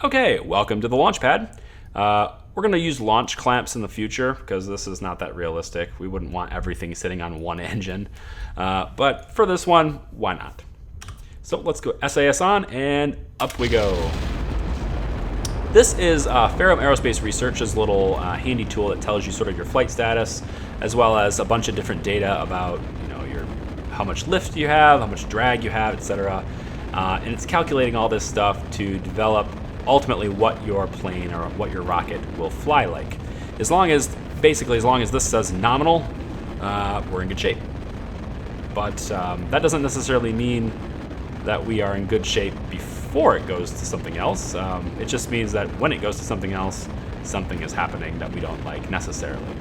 Okay, welcome to the launch pad. We're going to use launch clamps in the future because this is not that realistic. We wouldn't want everything sitting on one engine. But for this one, why not? So let's go SAS on and up we go. This is Ferrum Aerospace Research's little handy tool that tells you sort of your flight status, as well as a bunch of different data about how much lift you have, how much drag you have, etc. And it's calculating all this stuff to develop ultimately what your plane or what your rocket will fly like. As long as this says nominal, we're in good shape. But that doesn't necessarily mean that we are in good shape before it goes to something else. It just means that when it goes to something else, something is happening that we don't like necessarily.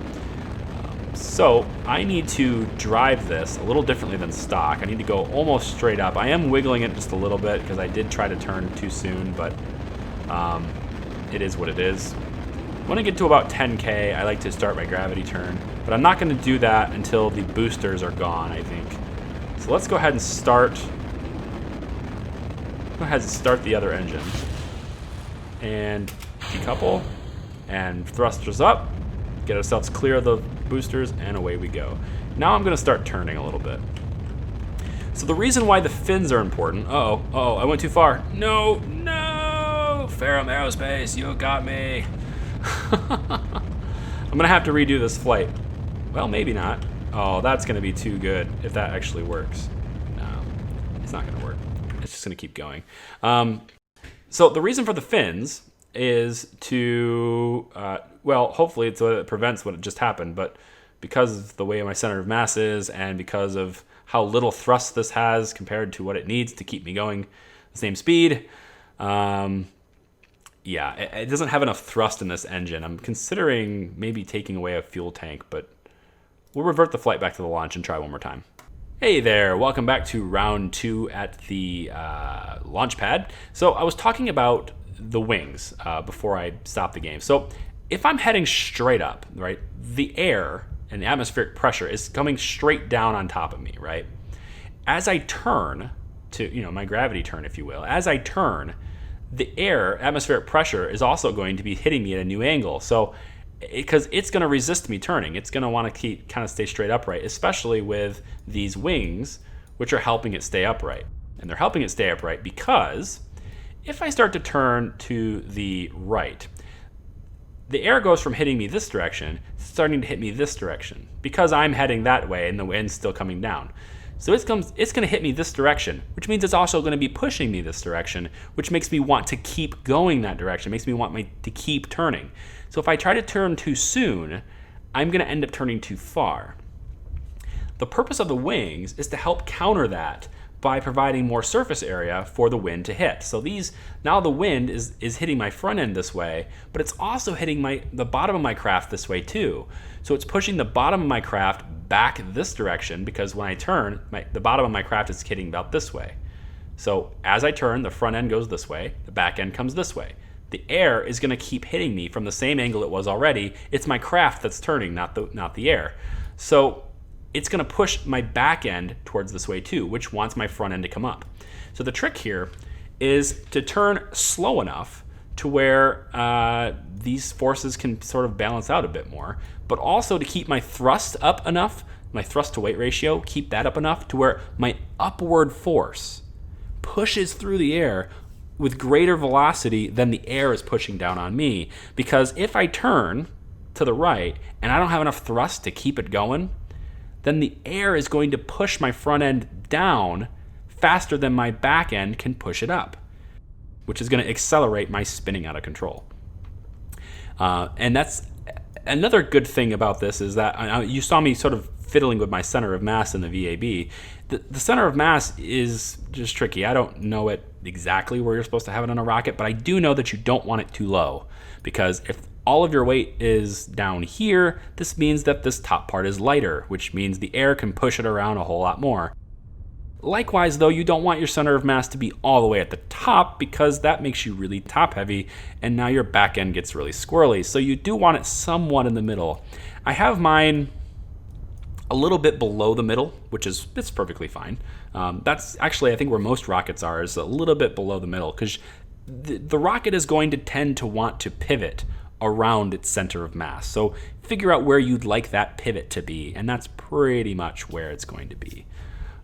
So I need to drive this a little differently than stock. I need to go almost straight up. I am wiggling it just a little bit because I did try to turn too soon, but it is what it is. When I get to about 10K, I like to start my gravity turn, but I'm not going to do that until the boosters are gone, I think. So let's go ahead and start the other engine. And decouple, and thrusters up, get ourselves clear of the boosters, and away we go. Now I'm going to start turning a little bit. So the reason why the fins are important, I went too far. No, Ferrum Aerospace, you got me. I'm going to have to redo this flight. Well, maybe not. Oh, that's going to be too good if that actually works. No, it's not going to work. It's just going to keep going. So the reason for the fins is to, hopefully it's so that it prevents what just happened, but because of the way my center of mass is and because of how little thrust this has compared to what it needs to keep me going the same speed, it doesn't have enough thrust in this engine. I'm considering maybe taking away a fuel tank, but we'll revert the flight back to the launch and try one more time. Hey there, welcome back to round 2 at the launch pad. So I was talking about the wings before I stopped the game. So if I'm heading straight up, right, the air and the atmospheric pressure is coming straight down on top of me, right? As I turn to, my gravity turn, if you will, as I turn, the atmospheric pressure is also going to be hitting me at a new angle. So because it's going to resist me turning, it's going to want to kind of stay straight upright, especially with these wings, which are helping it stay upright. And they're helping it stay upright because if I start to turn to the right, the air goes from hitting me this direction, starting to hit me this direction because I'm heading that way and the wind's still coming down. So it's going to hit me this direction, which means it's also going to be pushing me this direction, which makes me want to keep going that direction, makes me want to keep turning. So if I try to turn too soon, I'm going to end up turning too far. The purpose of the wings is to help counter that by providing more surface area for the wind to hit. So now the wind is hitting my front end this way, but it's also hitting the bottom of my craft this way too. So it's pushing the bottom of my craft back this direction because when I turn, the bottom of my craft is hitting about this way. So as I turn, the front end goes this way, the back end comes this way. The air is going to keep hitting me from the same angle it was already. It's my craft that's turning, not the air. So it's going to push my back end towards this way too, which wants my front end to come up. So the trick here is to turn slow enough to where these forces can sort of balance out a bit more, but also to keep my thrust up enough, my thrust to weight ratio, keep that up enough to where my upward force pushes through the air with greater velocity than the air is pushing down on me. Because if I turn to the right and I don't have enough thrust to keep it going, then the air is going to push my front end down faster than my back end can push it up, which is going to accelerate my spinning out of control. And that's another good thing about this is that you saw me sort of fiddling with my center of mass in the VAB. The center of mass is just tricky. I don't know it exactly where you're supposed to have it on a rocket, but I do know that you don't want it too low, because if all of your weight is down here, this means that this top part is lighter, which means the air can push it around a whole lot more. Likewise, though, you don't want your center of mass to be all the way at the top, because that makes you really top heavy, and now your back end gets really squirrely. So you do want it somewhat in the middle. I have mine a little bit below the middle, it's perfectly fine. That's actually, I think, where most rockets are, is a little bit below the middle, because the rocket is going to tend to want to pivot around its center of mass. So figure out where you'd like that pivot to be, and that's pretty much where it's going to be.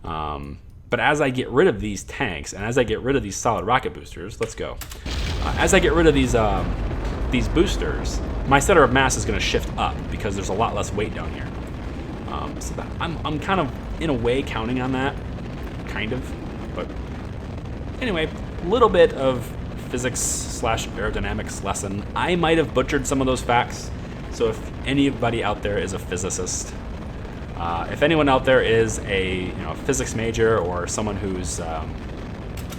But as I get rid of these tanks, and as I get rid of these solid rocket boosters, let's go. As I get rid of these boosters, my center of mass is going to shift up because there's a lot less weight down here. So that I'm kind of, in a way, counting on that, kind of. But anyway, a little bit of physics/aerodynamics lesson. I might have butchered some of those facts, so if anybody out there is a physicist, if anyone out there is a physics major or someone who's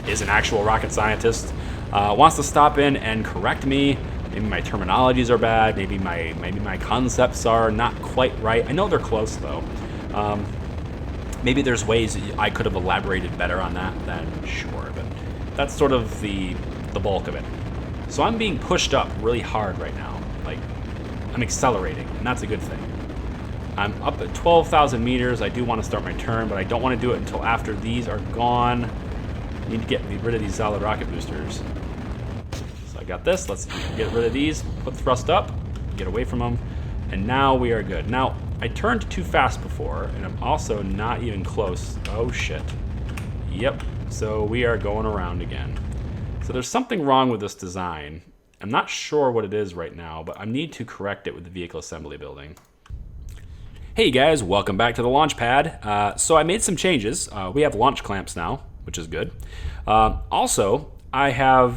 is an actual rocket scientist, wants to stop in and correct me. Maybe my terminologies are bad. Maybe my concepts are not quite right. I know they're close though. Maybe there's ways I could have elaborated better on that. Then sure, but that's sort of the bulk of it. So I'm being pushed up really hard right now. Like, I'm accelerating, and that's a good thing. I'm up at 12,000 meters. I do want to start my turn, but I don't want to do it until after these are gone. I need to get rid of these solid rocket boosters. So I got this. Let's get rid of these. Put thrust up. Get away from them. And now we are good. Now, I turned too fast before, and I'm also not even close. Oh, shit. Yep. So we are going around again. So there's something wrong with this design. I'm not sure what it is right now, but I need to correct it with the vehicle assembly building. Hey guys, welcome back to the launch pad. So I made some changes. We have launch clamps now, which is good. Also, I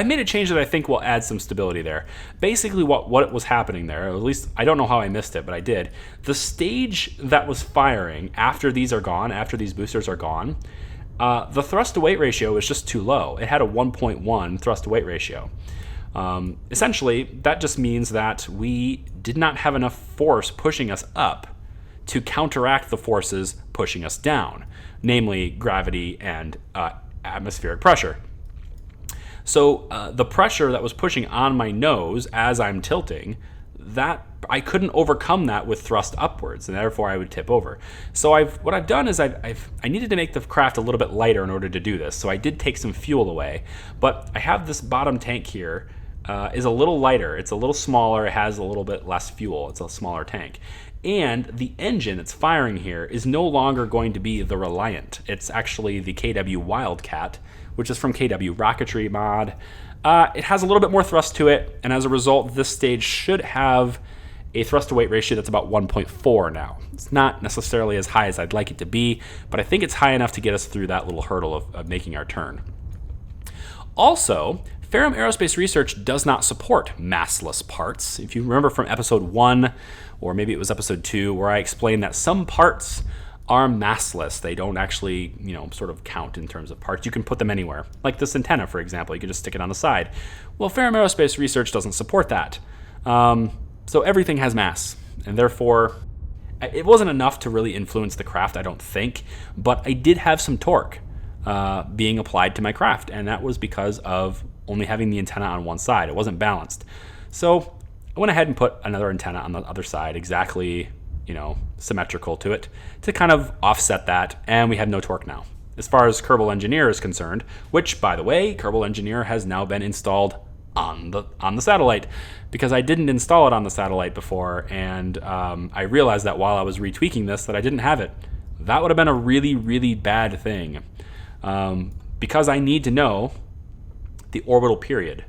made a change that I think will add some stability there. Basically what was happening there, or at least I don't know how I missed it, but I did. The stage that was firing after these are gone, after these boosters are gone, the thrust to weight ratio was just too low. It had a 1.1 thrust to weight ratio. Essentially, that just means that we did not have enough force pushing us up to counteract the forces pushing us down, namely gravity and atmospheric pressure. So the pressure that was pushing on my nose as I'm tilting, that I couldn't overcome that with thrust upwards, and therefore I would tip over. So what I've done is I needed to make the craft a little bit lighter in order to do this. So I did take some fuel away, but I have this bottom tank here is a little lighter. It's a little smaller. It has a little bit less fuel. It's a smaller tank. And the engine that's firing here is no longer going to be the Reliant. It's actually the KW Wildcat, which is from KW Rocketry mod. It has a little bit more thrust to it, and as a result, this stage should have a thrust to weight ratio that's about 1.4 now. It's not necessarily as high as I'd like it to be, but I think it's high enough to get us through that little hurdle of making our turn. Also, Ferrum Aerospace Research does not support massless parts. If you remember from episode 1, or maybe it was episode 2, where I explained that some parts are massless. They don't actually, sort of count in terms of parts. You can put them anywhere. Like this antenna, for example. You can just stick it on the side. Well, Ferrum Aerospace Research doesn't support that. So everything has mass, and therefore it wasn't enough to really influence the craft, I don't think, but I did have some torque being applied to my craft, and that was because of only having the antenna on one side. It wasn't balanced. So I went ahead and put another antenna on the other side, exactly symmetrical to it, to kind of offset that, and we have no torque now. As far as Kerbal Engineer is concerned, which, by the way, Kerbal Engineer has now been installed on the satellite, because I didn't install it on the satellite before, and I realized that while I was retweaking this that I didn't have it. That would have been a really, really bad thing, because I need to know the orbital period.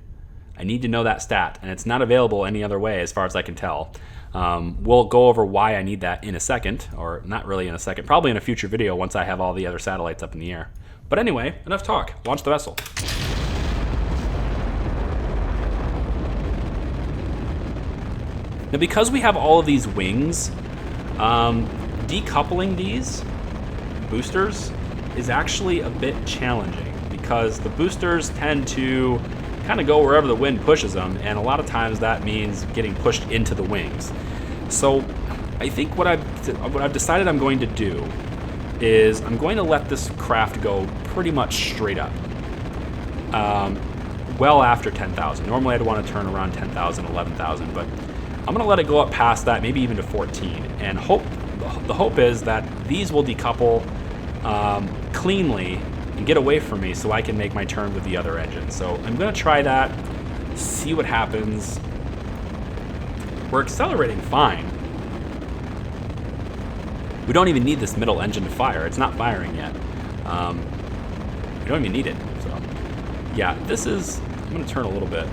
I need to know that stat, and it's not available any other way as far as I can tell. We'll go over why I need that in a second, or not really in a second, probably in a future video once I have all the other satellites up in the air. But anyway, enough talk. Launch the vessel. Now, because we have all of these wings, decoupling these boosters is actually a bit challenging, because the boosters tend to kind of go wherever the wind pushes them, and a lot of times that means getting pushed into the wings. So I think what I've decided I'm going to do is I'm going to let this craft go pretty much straight up, well after 10,000. Normally I'd want to turn around 10,000, 11,000, but I'm going to let it go up past that, maybe even to 14, and the hope is that these will decouple cleanly and get away from me so I can make my turn with the other engine. So I'm going to try that, see what happens. We're accelerating fine. We don't even need this middle engine to fire. It's not firing yet. We don't even need it. So yeah, this is, I'm going to turn a little bit.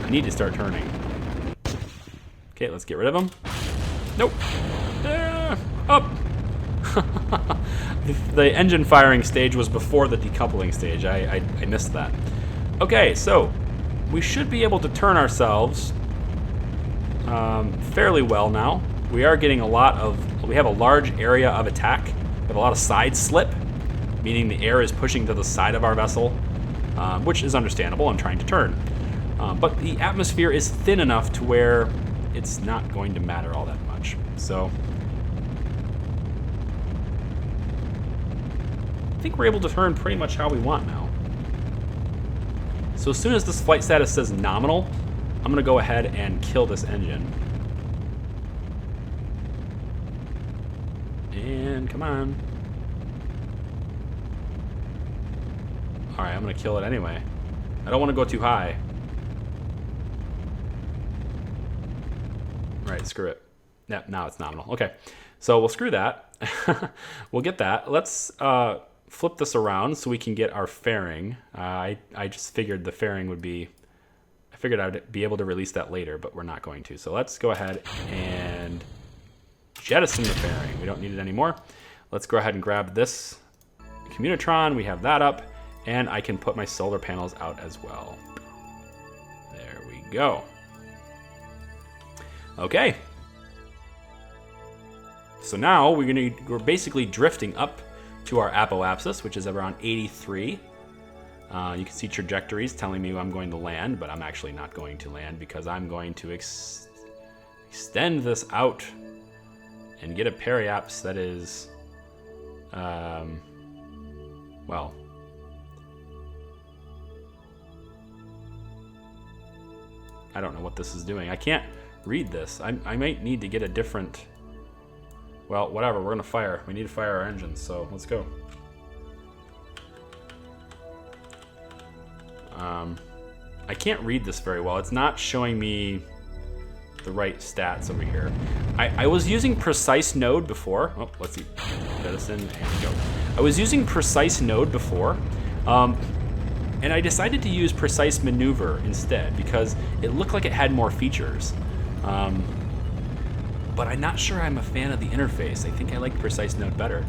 I need to start turning. Okay, let's get rid of him. Nope. Up. The engine firing stage was before the decoupling stage. I missed that. Okay, so we should be able to turn ourselves fairly well now. We are getting we have a large area of attack. We have a lot of side slip, meaning the air is pushing to the side of our vessel, which is understandable. I'm trying to turn. But the atmosphere is thin enough to where it's not going to matter all that much. So I think we're able to turn pretty much how we want now. So as soon as this flight status says nominal, I'm going to go ahead and kill this engine. And come on. Alright, I'm going to kill it anyway. I don't want to go too high. Right, screw it. Yep, now it's nominal. Okay, so we'll screw that. We'll get that. Let's flip this around so we can get our fairing. I just figured the fairing would be... I figured I'd be able to release that later, but we're not going to. So let's go ahead and jettison the fairing. We don't need it anymore. Let's go ahead and grab this communitron. We have that up, and I can put my solar panels out as well. There we go. Okay. So now we're basically drifting up to our apoapsis, which is around 83. You can see trajectories telling me I'm going to land, but I'm actually not going to land because I'm going to extend this out and get a periaps that is, well, I don't know what this is doing. I can't read this. I might need to get a different, well, whatever, we're gonna fire. We need to fire our engines, so let's go. I can't read this very well. It's not showing me the right stats over here. I was using precise node before. Oh, let's see. Jettison and go. I was using precise node before, and I decided to use precise maneuver instead because it looked like it had more features. But I'm not sure I'm a fan of the interface. I think I like precise node better.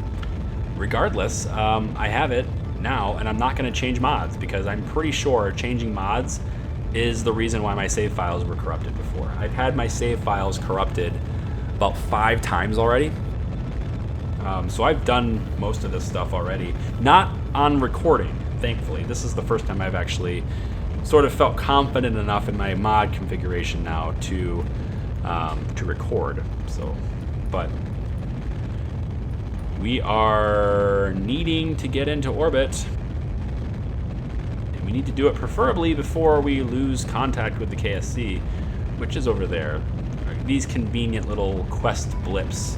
Regardless, I have it now, and I'm not going to change mods because I'm pretty sure changing mods is the reason why my save files were corrupted before. I've had my save files corrupted about 5 times already. So I've done most of this stuff already. Not on recording, thankfully. This is the first time I've actually sort of felt confident enough in my mod configuration now to record. So, but we are needing to get into orbit. And we need to do it preferably before we lose contact with the KSC, which is over there. These convenient little quest blips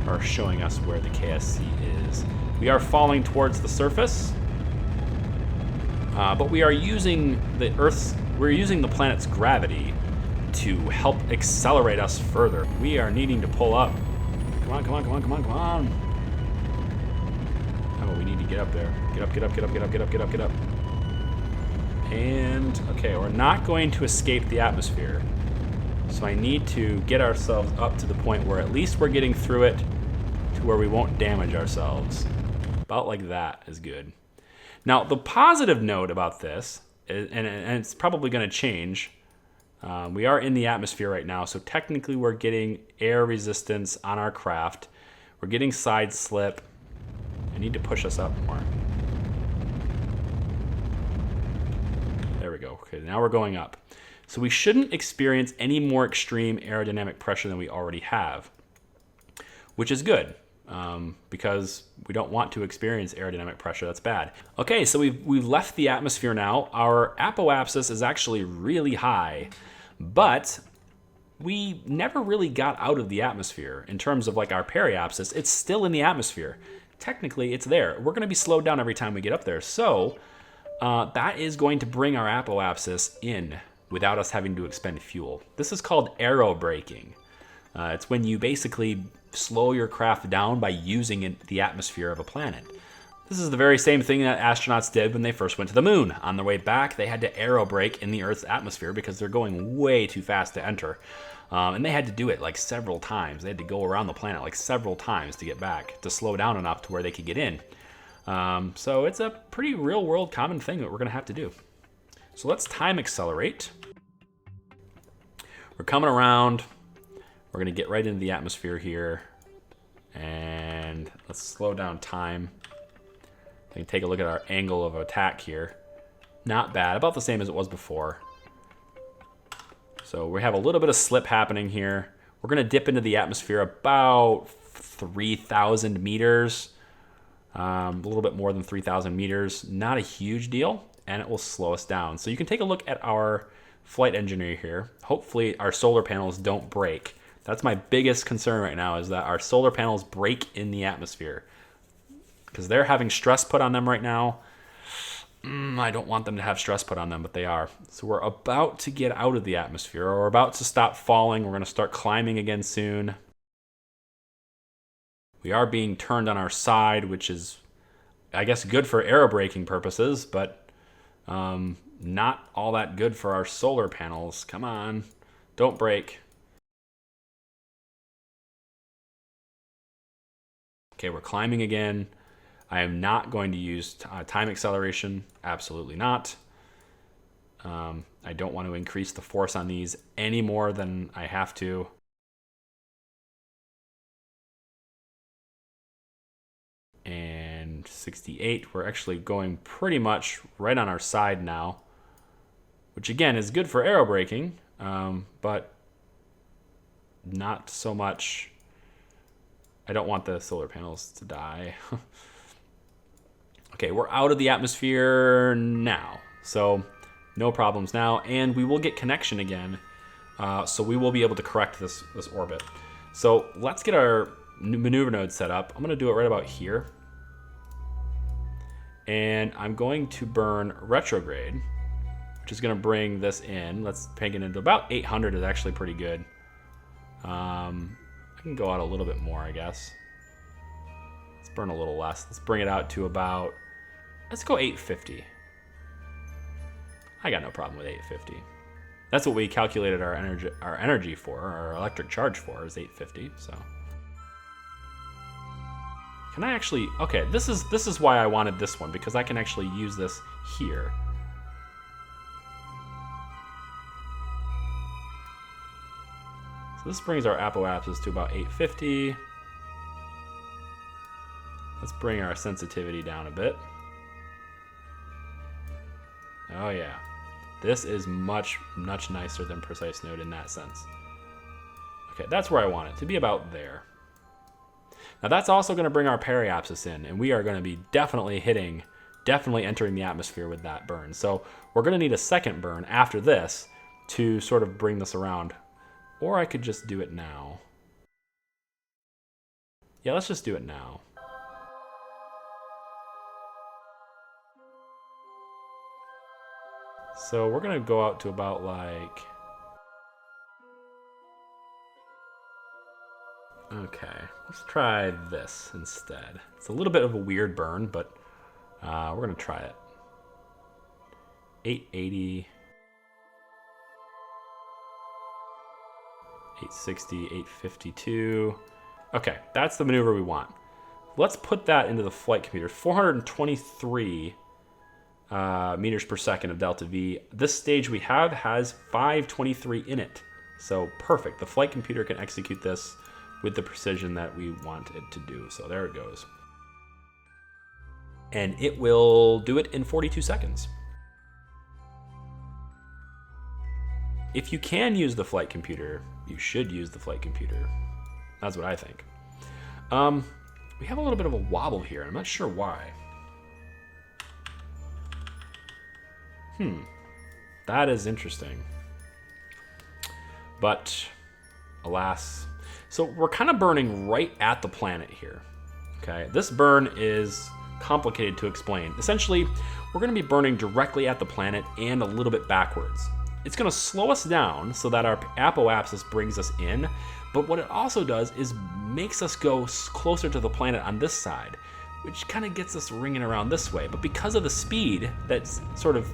are showing us where the KSC is. We are falling towards the surface, but we are using we're using the planet's gravity to help accelerate us further. We are needing to pull up. Come on, come on, come on, come on, come on. Oh, we need to get up there. Get up, get up, get up, get up, get up, get up, get up. And, okay, we're not going to escape the atmosphere. So I need to get ourselves up to the point where at least we're getting through it to where we won't damage ourselves. About like that is good. Now, the positive note about this, and it's probably going to change, we are in the atmosphere right now, so technically we're getting air resistance on our craft. We're getting side slip. I need to push us up more. There we go. Okay, now we're going up. So we shouldn't experience any more extreme aerodynamic pressure than we already have, which is good because we don't want to experience aerodynamic pressure. That's bad. Okay, so we've left the atmosphere now. Our apoapsis is actually really high, but we never really got out of the atmosphere in terms of like our periapsis. It's still in the atmosphere. technically it's there. We're going to be slowed down every time we get up there. So that is going to bring our apoapsis in without us having to expend fuel. This is called aerobraking. It's when you basically slow your craft down by using the atmosphere of a planet. This is the very same thing that astronauts did when they first went to the moon. On their way back, they had to aerobrake in the Earth's atmosphere because they're going way too fast to enter. And they had to do it like several times. They had to go around the planet like several times to get back, to slow down enough to where they could get in. So it's a pretty real-world common thing that we're going to have to do. So let's time accelerate. We're coming around. We're going to get right into the atmosphere here. And let's slow down time. We can take a look at our angle of attack here. Not bad, about the same as it was before. So we have a little bit of slip happening here. We're gonna dip into the atmosphere about 3,000 meters. A little bit more than 3,000 meters. Not a huge deal, and it will slow us down. So you can take a look at our flight engineer here. Hopefully our solar panels don't break. That's my biggest concern right now, is that our solar panels break in the atmosphere, because they're having stress put on them right now. I don't want them to have stress put on them, but they are. So we're about to get out of the atmosphere, or we're about to stop falling. We're going to start climbing again soon. We are being turned on our side, which is, I guess, good for aerobraking purposes, but not all that good for our solar panels. Come on, don't break. Okay, we're climbing again. I am not going to use time acceleration. Absolutely not. I don't want to increase the force on these any more than I have to. And 68, we're actually going pretty much right on our side now, which again is good for aerobraking, but not so much. I don't want the solar panels to die. Okay, we're out of the atmosphere now, so no problems now, and we will get connection again, so we will be able to correct this orbit. So let's get our maneuver node set up. I'm going to do it right about here, and I'm going to burn retrograde, which is going to bring this in. Let's peg it into about 800 is actually pretty good. I can go out a little bit more, I guess. Let's burn a little less. Let's bring it out to about, let's go 850. I got no problem with 850. That's what we calculated our energy for, our electric charge for, is 850. So can I actually? Okay, this is why I wanted this one, because I can actually use this here. So this brings our apoapsis to about 850. Let's bring our sensitivity down a bit. Oh yeah, this is much nicer than precise node in that sense. Okay, that's where I want it to be, about there. Now that's also going to bring our periapsis in, and we are going to be definitely entering the atmosphere with that burn. So we're going to need a second burn after this to sort of bring this around. Or I could just do it now. Yeah, let's just do it now. So we're going to go out to about like... Okay, let's try this instead. It's a little bit of a weird burn, but we're going to try it. 880... 860, 852. Okay, that's the maneuver we want. Let's put that into the flight computer. 423 meters per second of delta V. This stage we have has 523 in it. So perfect. The flight computer can execute this with the precision that we want it to do. So there it goes. And it will do it in 42 seconds. If you can use the flight computer, you should use the flight computer. That's what I think. We have a little bit of a wobble here, and I'm not sure why. That is interesting. But, alas. So we're kind of burning right at the planet here. Okay, this burn is complicated to explain. Essentially, we're going to be burning directly at the planet and a little bit backwards. It's going to slow us down so that our apoapsis brings us in, but what it also does is makes us go closer to the planet on this side, which kind of gets us ringing around this way. But because of the speed, that's sort of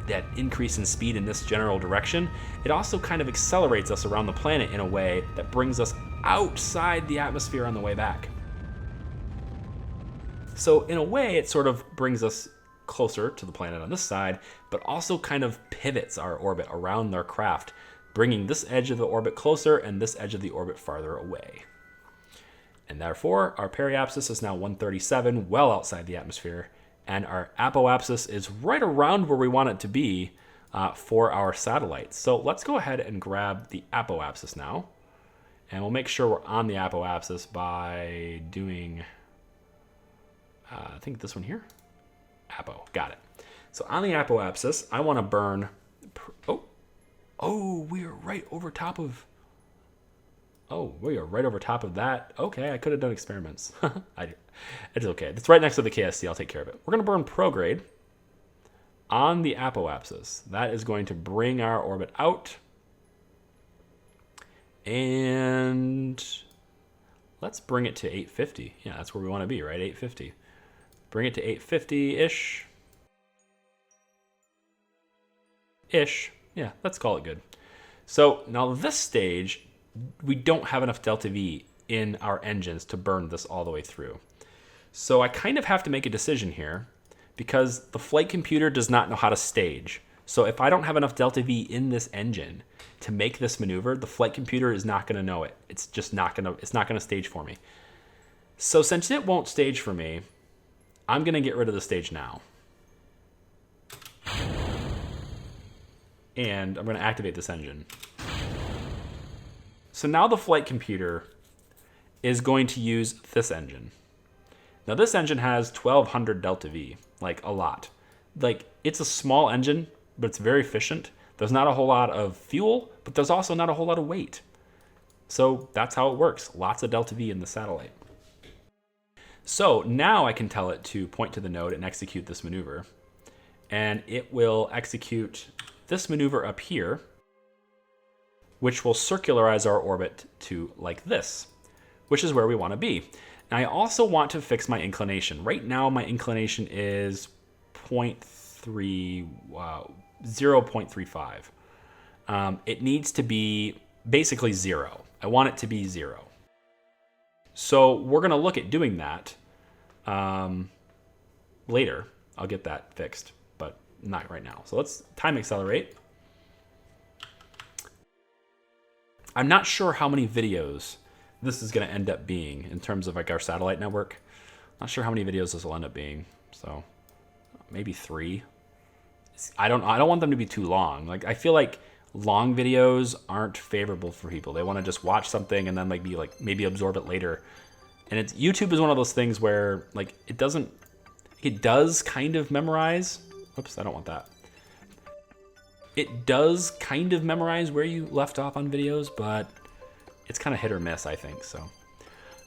that increase in speed in this general direction, it also kind of accelerates us around the planet in a way that brings us outside the atmosphere on the way back. So in a way, it sort of brings us closer to the planet on this side, but also kind of pivots our orbit around our craft, bringing this edge of the orbit closer and this edge of the orbit farther away. And therefore, our periapsis is now 137, well outside the atmosphere, and our apoapsis is right around where we want it to be for our satellite. So let's go ahead and grab the apoapsis now, and we'll make sure we're on the apoapsis by doing, I think this one here, apo, got it. So on the apoapsis, I want to burn, we are right over top of, we are right over top of that. Okay, I could have done experiments. It's okay. It's right next to the KSC. I'll take care of it. We're going to burn prograde on the apoapsis. That is going to bring our orbit out. And let's bring it to 850. Yeah, that's where we want to be, right? 850. Bring it to 850-ish. Yeah, let's call it good. So now this stage, we don't have enough delta V in our engines to burn this all the way through. So I kind of have to make a decision here because the flight computer does not know how to stage. So if I don't have enough delta V in this engine to make this maneuver, the flight computer is not going to know it. It's just not going to stage for me. So since it won't stage for me, I'm going to get rid of the stage now. And I'm going to activate this engine. So now the flight computer is going to use this engine. Now this engine has 1200 delta V, like a lot. Like it's a small engine, but it's very efficient. There's not a whole lot of fuel, but there's also not a whole lot of weight. So that's how it works. Lots of delta V in the satellite. So now I can tell it to point to the node and execute this maneuver. And it will execute this maneuver up here, which will circularize our orbit to like this, which is where we want to be. Now I also want to fix my inclination. Right now my inclination is 0.35. It needs to be basically 0. I want it to be 0. So we're going to look at doing that later. I'll get that fixed, but not right now. So let's time accelerate. I'm not sure how many videos this is going to end up being in terms of like our satellite network. Not sure how many videos this will end up being. So maybe 3. I don't want them to be too long. Like I feel like long videos aren't favorable for people. They want to just watch something and then like be like maybe absorb it later. And YouTube is one of those things where like it does kind of memorize. Oops, I don't want that. It does kind of memorize where you left off on videos, but it's kind of hit or miss, I think. So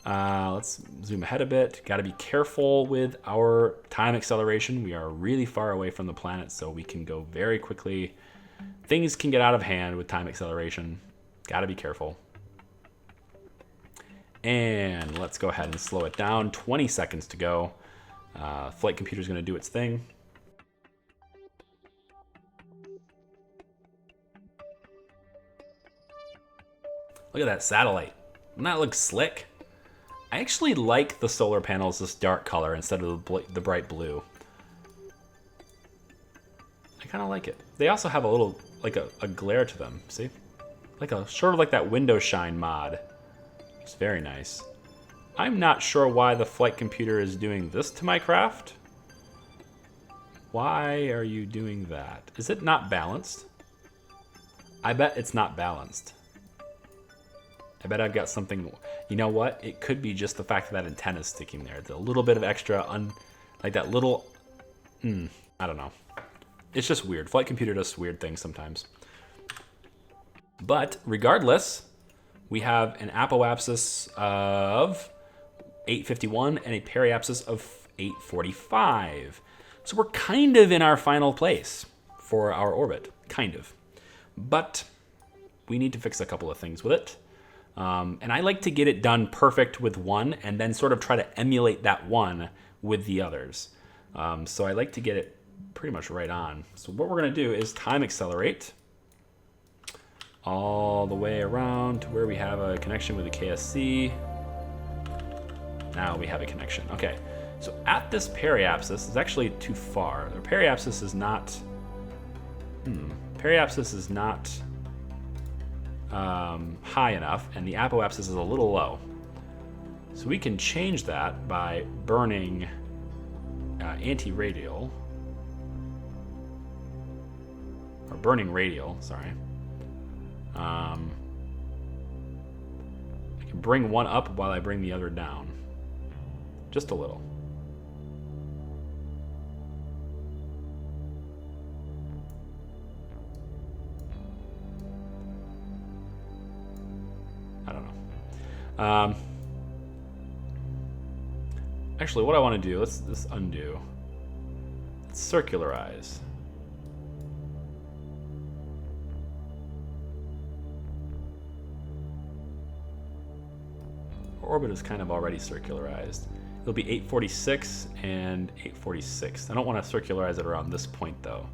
let's zoom ahead a bit. Got to be careful with our time acceleration. We are really far away from the planet, so we can go very quickly. Things can get out of hand with time acceleration. Got to be careful. And let's go ahead and slow it down. 20 seconds to go. Flight computer is going to do its thing. Look at that satellite. Doesn't that look slick? I actually like the solar panels this dark color instead of the bright blue. I kind of like it. They also have a little, like a glare to them, see? Like sort of like that window shine mod. It's very nice. I'm not sure why the flight computer is doing this to my craft. Why are you doing that? Is it not balanced? I bet it's not balanced. I bet I've got something, you know what? It could be just the fact that antenna is sticking there. It's a little bit of extra, like that little, I don't know. It's just weird. Flight computer does weird things sometimes. But regardless, we have an apoapsis of 851 and a periapsis of 845. So we're kind of in our final place for our orbit, kind of. But we need to fix a couple of things with it. And I like to get it done perfect with one and then sort of try to emulate that one with the others. So I like to get it pretty much right on. So what we're going to do is time accelerate all the way around to where we have a connection with the KSC. Now we have a connection. Okay, so at this periapsis is actually too far. The periapsis is not... periapsis is not high enough, and the apoapsis is a little low. So we can change that by burning anti-radial, or burning radial, sorry. I can bring one up while I bring the other down. Just a little. I don't know. Actually, what I want to do, let's undo. Let's circularize. Our orbit is kind of already circularized. It'll be 846 and 846. I don't want to circularize it around this point though.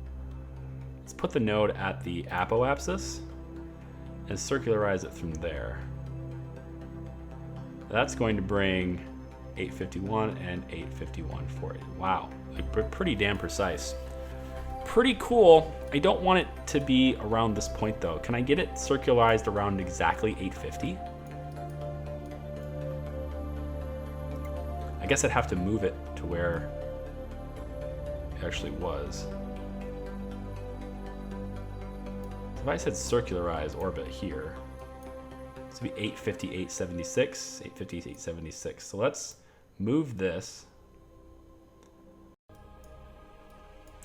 Let's put the node at the apoapsis and circularize it from there. That's going to bring 851 and 851 for it. Wow, like pretty damn precise. Pretty cool. I don't want it to be around this point though. Can I get it circularized around exactly 850? I guess I'd have to move it to where it actually was. If I said circularize orbit here, this would be 850, 876, 850, 876. So let's move this.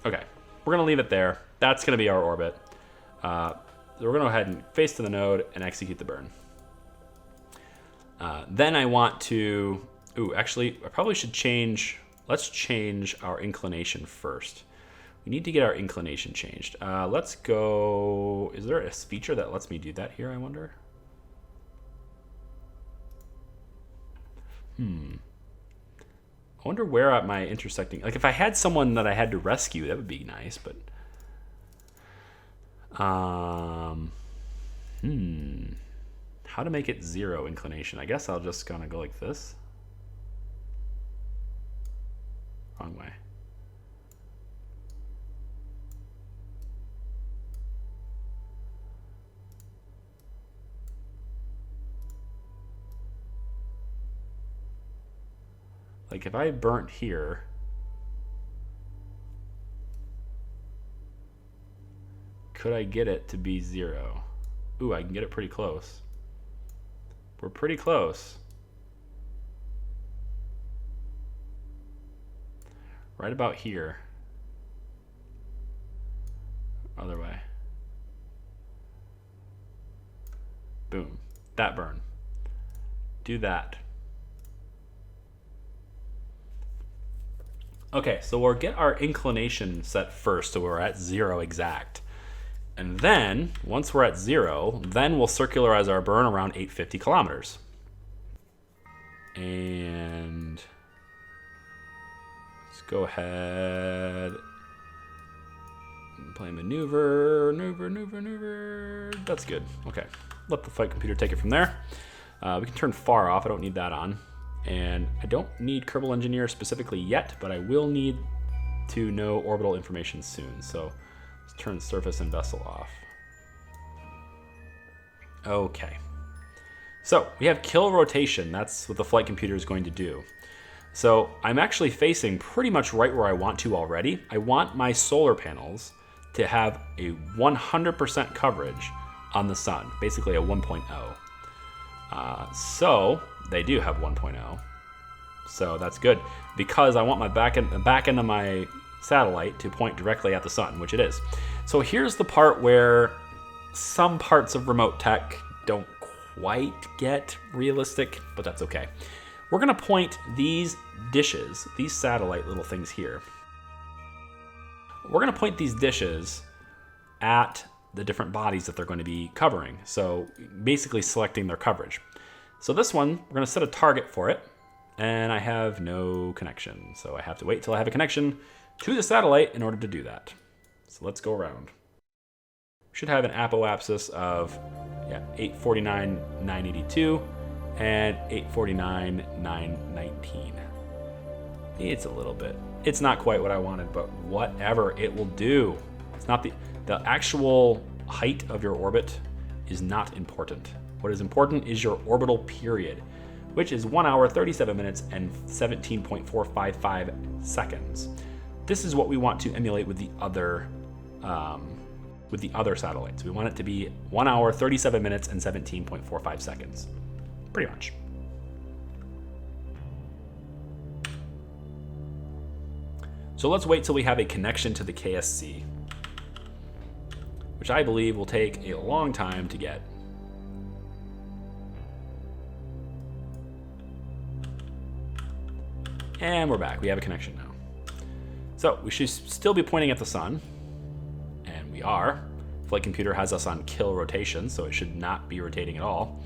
Okay, we're gonna leave it there. That's gonna be our orbit. So we're gonna go ahead and face to the node and execute the burn. Then I want to, actually, I probably should change, let's change our inclination first. We need to get our inclination changed. Let's go, is there a feature that lets me do that here, I wonder? I wonder where at my intersecting, like if I had someone that I had to rescue, that would be nice, but how to make it 0 inclination? I guess I'll just gonna go like this. Wrong way. Like if I burnt here, could I get it to be 0? Ooh, I can get it pretty close. We're pretty close. Right about here. Other way. Boom. That burn. Do that. Okay, so we'll get our inclination set first, so we're at 0 exact. And then, once we're at 0, then we'll circularize our burn around 850 kilometers. And let's go ahead and play maneuver. That's good. Okay, let the flight computer take it from there. We can turn far off, I don't need that on. And I don't need Kerbal Engineer specifically yet, but I will need to know orbital information soon. So let's turn surface and vessel off. Okay. So we have kill rotation. That's what the flight computer is going to do. So I'm actually facing pretty much right where I want to already. I want my solar panels to have a 100% coverage on the sun, basically a 1.0. So they do have 1.0. So that's good because I want my back end of my satellite to point directly at the sun, which it is. So here's the part where some parts of RemoteTech don't quite get realistic, but that's okay. we're going to point these dishes, these satellite little things here, we're going to point these dishes at the different bodies that they're going to be covering. So basically selecting their coverage. So this one, we're going to set a target for it, and I have no connection. So I have to wait till I have a connection to the satellite in order to do that. So let's go around. Should have an apoapsis of 849, 982 and 849, 919. It's a little bit. It's not quite what I wanted, but whatever, it will do. It's not the actual height of your orbit is not important. What is important is your orbital period, which is 1 hour, 37 minutes, and 17.455 seconds. This is what we want to emulate with the other satellites. We want it to be 1 hour, 37 minutes, and 17.45 seconds. Pretty much. So let's wait till we have a connection to the KSC, which I believe will take a long time to get. And we're back. We have a connection now. So we should still be pointing at the sun, and we are. Flight computer has us on kill rotation, so it should not be rotating at all.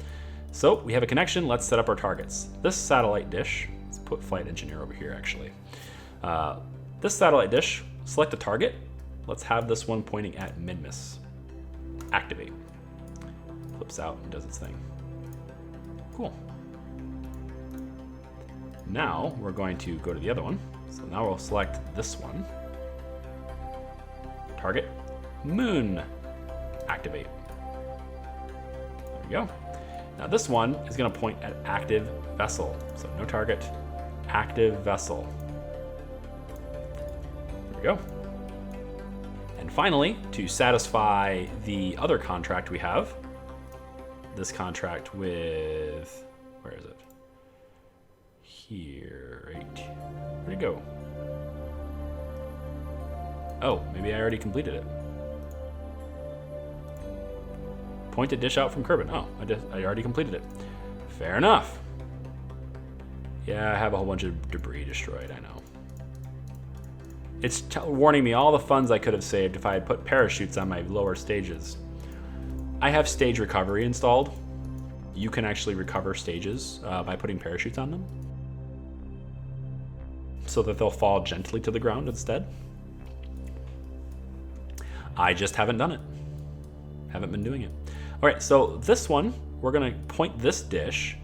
So we have a connection. Let's set up our targets. This satellite dish, let's put flight engineer over here actually. This satellite dish, select a target. Let's have this one pointing at Minmus. Activate. Flips out and does its thing. Cool. Now we're going to go to the other one. So now we'll select this one. Target, Moon. Activate. There we go. Now this one is going to point at active vessel. So no target, active vessel. There we go. And finally, to satisfy the other contract we have, this contract with, where is it? Here, right. Where'd it go? Oh, maybe I already completed it. Point a dish out from Kerbin. Oh, I already completed it. Fair enough. Yeah, I have a whole bunch of debris destroyed, I know. It's warning me all the funds I could have saved if I had put parachutes on my lower stages. I have stage recovery installed. You can actually recover stages by putting parachutes on them, so that they'll fall gently to the ground instead. I just haven't done it. Haven't been doing it. All right, so this one, we're gonna point this dish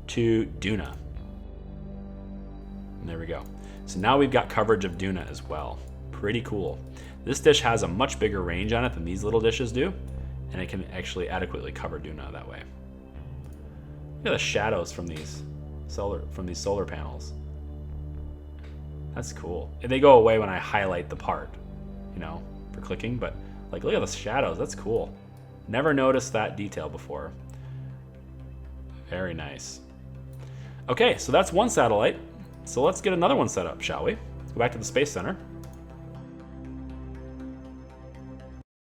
to Duna. And there we go. So now we've got coverage of Duna as well. Pretty cool. This dish has a much bigger range on it than these little dishes do, and it can actually adequately cover Duna that way. Look at the shadows from these solar panels. That's cool. And they go away when I highlight the part, you know, for clicking, but like, look at the shadows. That's cool. Never noticed that detail before. Very nice. Okay, so that's one satellite. So let's get another one set up, shall we? Go back to the Space Center.